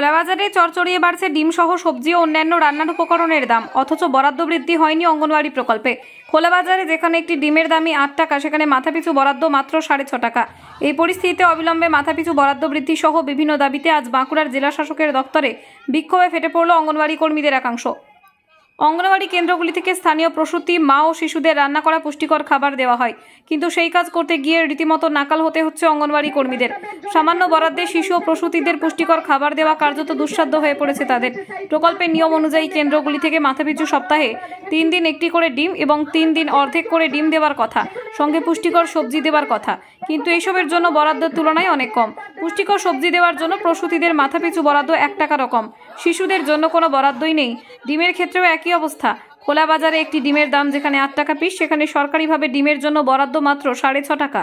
খোলাবাজারে চড়চড়িয়ে বাড়ছে ডিম সহ সবজি ও অন্যান্য রান্নার উপকরণের দাম, অথচ বরাদ্দ বৃদ্ধি হয়নি অঙ্গনওয়াড়ি প্রকল্পে। খোলাবাজারে যেখানে একটি ডিমের দামই 8 টাকা, সেখানে মাথাপিছু বরাদ্দ মাত্র 6.5 টাকা। এই পরিস্থিতিতে অবিলম্বে মাথাপিছু বরাদ্দ বৃদ্ধি সহ বিভিন্ন দাবিতে আজ বাঁকুড়ার জেলা শাসকের দপ্তরে বিক্ষোভে ফেটে পড়ল অঙ্গনওয়াড়ি কর্মীদের একাংশ। অঙ্গনওয়াড়ি কেন্দ্রগুলি থেকে স্থানীয় প্রসূতি মা ও শিশুদের রান্না করা পুষ্টিকর খাবার দেওয়া হয়, কিন্তু সেই কাজ করতে গিয়ে রীতিমতো নাকাল হতে হচ্ছে অঙ্গনওয়াড়ি কর্মীদের। সামান্য বরাদ্দে শিশু ও প্রসূতিদের পুষ্টিকর খাবার দেওয়া কার্যত দুঃসাধ্য হয়ে পড়েছে তাদের। প্রকল্পের নিয়ম অনুযায়ী কেন্দ্রগুলি থেকে মাথাপিছু সপ্তাহে 3 দিন একটি করে ডিম এবং 3 দিন অর্ধেক করে ডিম দেওয়ার কথা, সঙ্গে পুষ্টিকর সবজি দেওয়ার কথা, কিন্তু এইসবের জন্য বরাদ্দের তুলনায় অনেক কম। পুষ্টিকর সবজি দেওয়ার জন্য প্রসূতিদের মাথাপিছু বরাদ্দ 1 টাকারও কম, শিশুদের জন্য কোনো বরাদ্দই নেই। ডিমের ক্ষেত্রেও একই অবস্থা। খোলা বাজারে একটি ডিমের দাম যেখানে 8 টাকা পিস, সেখানে সরকারিভাবে ডিমের জন্য বরাদ্দ মাত্র 6.5 টাকা।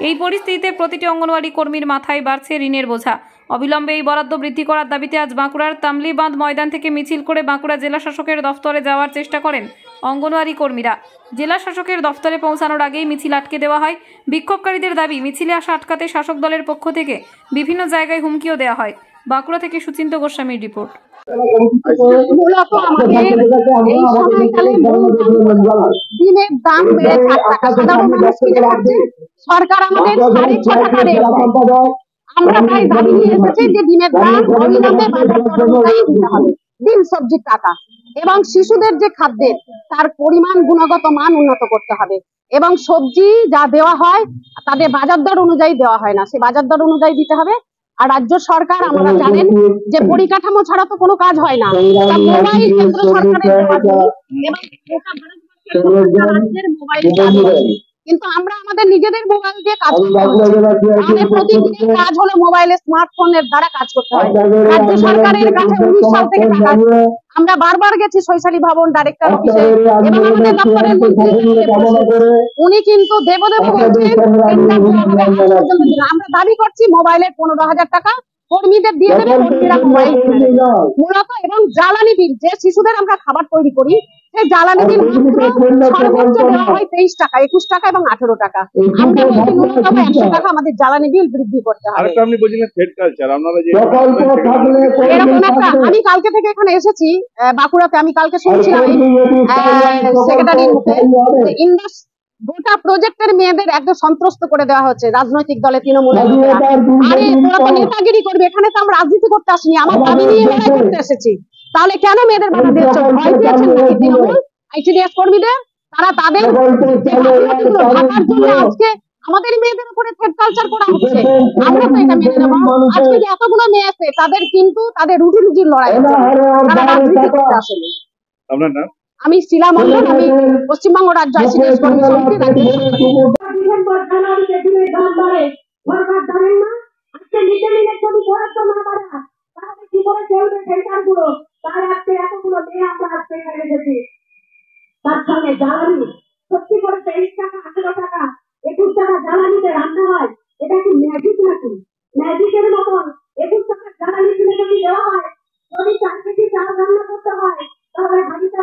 এই পরিস্থিতিতে প্রতিটি অঙ্গনওয়াড়ি কর্মীর মাথায় বাড়ছে ঋণের বোঝা। অবিলম্বে এই বরাদ্দ বৃদ্ধি করার দাবিতে আজ বাঁকুড়ার তামলি বাঁধ ময়দান থেকে মিছিল করে বাঁকুড়া জেলা শাসকের দফতরে যাওয়ার চেষ্টা করেন অঙ্গনওয়াড়ি কর্মীরা। জেলা শাসকের দফতরে পৌঁছানোর আগেই মিছিল আটকে দেওয়া হয়। বিক্ষোভকারীদের দাবি, মিছিলে আসা আটকাতে শাসক দলের পক্ষ থেকে বিভিন্ন জায়গায় হুমকিও দেওয়া হয়। বাঁকুড়া থেকে সুচিন্ত গোস্বামীর রিপোর্ট। মূলত আমাদের এই সময়কালে ডিমের দাম বেড়ে 4 টাকা, সাধারণ মানুষ কিনে খাচ্ছে, সরকার আমাদের 6.5 টাকা রেট। আমরা তাই দাবি নিয়ে এসেছি যে ডিমের দাম অবিলম্বে বাজার দর অনুযায়ী দিতে হবে। ডিম সবজির টাকা এবং শিশুদের যে খাদ্যের তার পরিমাণ গুণগত মান উন্নত করতে হবে, এবং সবজি যা দেওয়া হয় তাদের বাজার দর অনুযায়ী দেওয়া হয় না, সে বাজার দর অনুযায়ী দিতে হবে। আর রাজ্য সরকার, আমরা জানেন যে পরিকাঠামো ছাড়া তো কোনো কাজ হয় না। মোবাইল কেন্দ্র সরকারের রাজ্যের মোবাইল চালু আছে, কিন্তু আমরা আমাদের নিজেদের মোবাইল দিয়ে কাজ করতে হচ্ছে। আমাদের প্রতিদিনের কাজ হলো মোবাইলে, স্মার্টফোনের দ্বারা কাজ করতে হয়। রাজ্য সরকারের কাছে 19 সাল থেকে টাকা, আমরা বারবার গেছি শৈশালী ভবন ডাইরেক্টর অফিসে এবং আমাদের দপ্তরের মধ্যে উনি কিন্তু দেব আমরা দাবি করছি মোবাইলের 15,000 টাকা কর্মীদের দিয়ে দেবে, কর্মীরা মোবাইল মূলত। এবং জ্বালানি বিল, যে শিশুদের আমরা খাবার তৈরি করি, সেই জ্বালানি বিল সর্বোচ্চ দেওয়া হয় 23 টাকা, 21 টাকা এবং 18 টাকা। আমরা বলছি ন্যূনতম 100 টাকা আমাদের জ্বালানি বিল বৃদ্ধি করতে হবে। এরকম একটা, আমি কালকে থেকে এখানে এসেছি বাঁকুড়াতে, আমি কালকে শুনছিলাম সেক্রেটারির মুখে গোটা প্রজেক্টের মেয়েদের একদম সন্ত্রস্ত করে দেওয়া হচ্ছে রাজনৈতিক দলে, তৃণমূলের লোকেরা। আরে তোরা তো নেতাগিরি করবে, এখানে তো আমরা রাজনীতি করতে আসিনি, আমার দাবি নিয়ে লড়াই করতে এসেছি। তাহলে কেন মেয়েদের বাধা দিচ্ছ? ভয় পেয়েছেন নাকি তৃণমূল আইসিডিএস কর্মীদের? তারা তাদের ঢাকার জন্য আজকে আমাদের মেয়েদের উপরে থ্রেট কালচার করা হচ্ছে, আমরা তো এটা মেনে নেব। আজকে যে এতগুলো মেয়ে আছে, তাদের কিন্তু তাদের রুটি রুজির লড়াই হচ্ছে, তারা রাজনীতি করতে আসেনি। আপনার নাম? আমি শিলা মন্ডল, আমি পশ্চিমবঙ্গ রাজ্য আইসিডিএস কর্মী সমিতির তার সঙ্গে জ্বালানি সত্যি করে 23 টাকা, 18 টাকা, 21 টাকা জ্বালানিতে রান্না হয়। এটা কি ম্যাজিক নাকি? ম্যাজিকের মতন 21 টাকা জ্বালানি কিনে যদি দেওয়া হয়, যদি 4 কেজি চাল রান্না করতে হয়, তাহলে ভাবিটা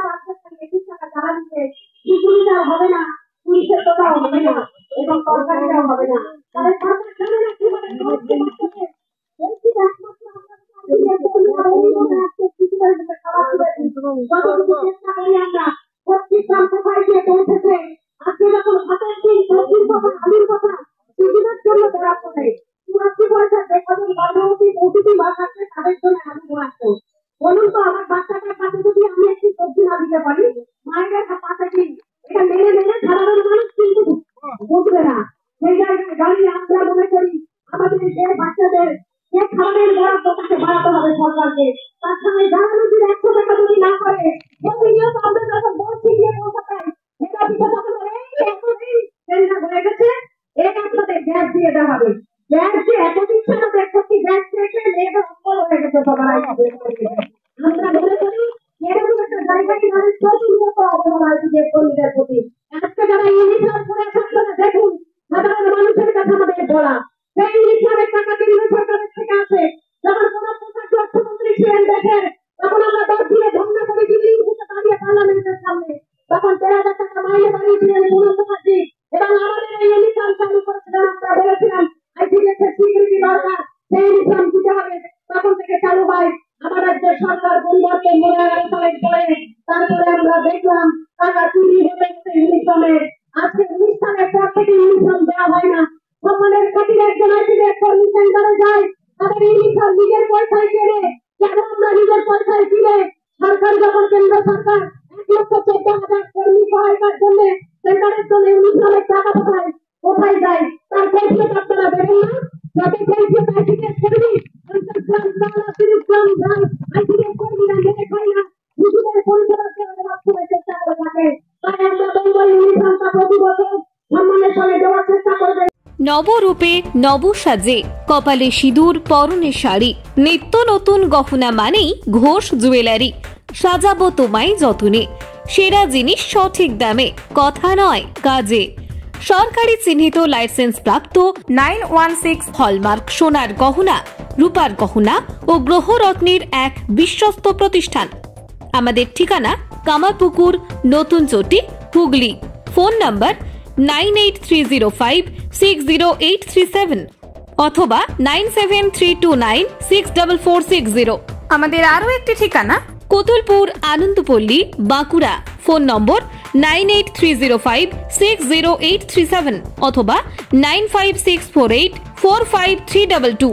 21 টাকা জ্বালানিতে খিচুড়িটাও হবে না, পুলিশের টাকাও হবে না এবং তরকারিটাও হবে না। তাহলে সরকার জানে না কিভাবে চেষ্টা করি আমরা প্রত্যেক গ্রাম কোথায় গিয়ে পৌঁছেছে। আজকে যখন 27 দিন সবজির কথা, আলুর কথা, শিশুদের জন্য বরাদ্দ নেই। 84 বছর দেখুন গর্ভবতী প্রতিটি মা থাকলে তাদের জন্য আলু বরাদ্দ। বলুন তো, আমার বাচ্চাটার কাছে যদি আমি একটি সবজি না দিতে পারি, মায়ের পাশে কি এটা মেনে মেনে সাধারণ মানুষ কিন্তু বুঝবে না। সেই জায়গায় গাড়ি আমরা মনে করি আমাদের যে বাচ্চাদের যে খাবারের বরাদ্দ তাকে বাড়াতে হবে সরকারকে। তার সঙ্গে জ্বালানির 100 টাকা যদি না করে, প্রতিনিয়ত আমরা যখন বলছি গিয়ে পৌঁছাতাম, মেগা বিপদ হয়ে গেছে, এটা আপনাদের গ্যাস দিয়ে দেওয়া হবে। গ্যাস যে এত দিচ্ছে না, সত্যি গ্যাস দেখলে মেয়েদের অক্ষর হয়ে গেছে সবাই। আমরা মনে করি এরকম একটা জায়গায় মানুষ প্রতিনিয়ত অবহেলার কর্মীদের প্রতি। আজকে যারা ইউনিফর্ম পরে থাকবে, দেখুন সাধারণ মানুষের কাছে আমাদের বলা, সেই ইউনিফর্মের টাকা কেন্দ্র সরকারের থেকে আসে। যখন কোন পোশাক অর্থমন্ত্রী ছিলেন দেশের, তখন আমরা 10 দিনে ধর্ণা করে দিল্লির বুকে দাঁড়িয়ে পার্লামেন্টের সামনে, তখন 13,000 টাকা মাইনে বাড়িয়েছিলেন মুখ্যমন্ত্রী এবং আমাদের এই ইউনিফর্ম চালু করেছিলেন। আমরা বলেছিলাম আইসিডিএস এর স্বীকৃতি দরকার, সেই ইউনিফর্ম দিতে হবে। তখন থেকে চালু হয় হয় না। সম্মানের খাতিরে একজন আইসিডিএস কর্মী সেন্টারে যায়, তাদের ইউনিফর্ম নিজের পয়সায় কেনে। কেন আমরা নিজের পয়সায় কিনে সরকার যখন কেন্দ্র সরকার 1,14,000 কর্মী সহায়তার জন্য সেন্টারের জন্য ইউনিফর্মের টাকা কোথায় যায় তার কৈফিয়ত আপনারা দেবেন না? যাতে কৈফিয়ত আইসিডিএস কর্মী 50 গ্রাম চাল 30 গ্রাম ডাল আইসিডিএস কর্মীরা মেরে খায় না, শিশুদের পরিষেবা দেওয়ার মাধ্যমে চেষ্টা করে থাকে। তাই আমরা বলবো ইউনিফর্মটা প্রতি বছর সম্মানের সঙ্গে দেওয়ার চেষ্টা করবেন। নবরূপে নবসাজে কপালে সিঁদুর পরনে শাড়ি নিত্য নতুন গহনা মানেই ঘোষ জুয়েলারি সাজাবো তোমায় যতনে সেরা জিনিস সঠিক দামে কথা নয় কাজে সরকারি চিহ্নিত লাইসেন্স প্রাপ্ত 916 হলমার্ক সোনার গহনা রূপার গহনা ও গ্রহরত্নের এক বিশ্বস্ত প্রতিষ্ঠান। আমাদের ঠিকানা কামারপুকুর নতুন চটি হুগলি। ফোন নম্বর 9830560837 অথবা 9732964460। আমাদের আরও একটি ঠিকানা কোতুলপুর আনন্দপল্লী বাঁকুড়া। ফোন নম্বর 9830560837 অথবা 95648453222।